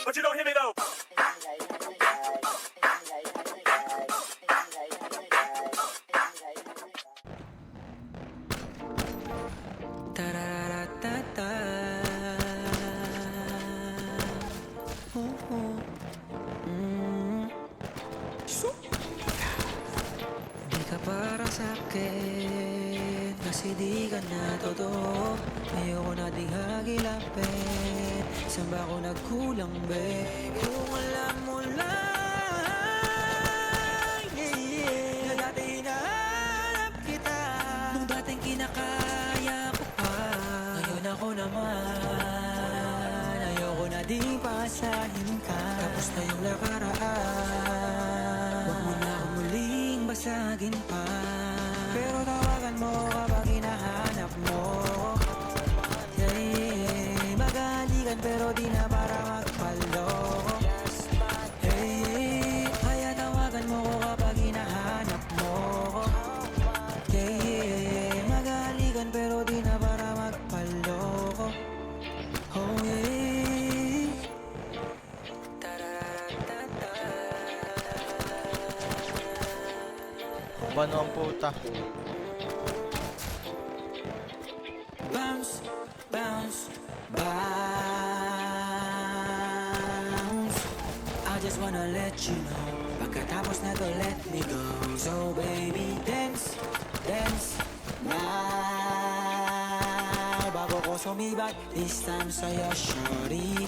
but you don't hear me though. Tararatata. Di ka para sa'kin, kasi di ka na totoo. Ayoko na ding hagilapin, saan ba ako nagkulang, babe? Kung alam mo lang, na dati hinahanap kita, nung dating kinakaya ko pa. Ngayon ako naman, ayoko na ding pasahin ka. Tapos na yung nakaraan, huwag mo na akong muling basagin pa. Pero tawagan mo kapag hinahanap mo. Hey, magalikan pero di na para magpaloko. Hey, kaya tawagan mo ko kapag hinahanap mo. Hey, magalikan pero di na para magpaloko. Oh yeah. Tararatata. Bano ang puta. Bounce, bounce, bounce. I just wanna let you know, pagkatapos na to let me go. So baby, dance, dance now. Bago ko sumibat, this time sa'yo, shorty.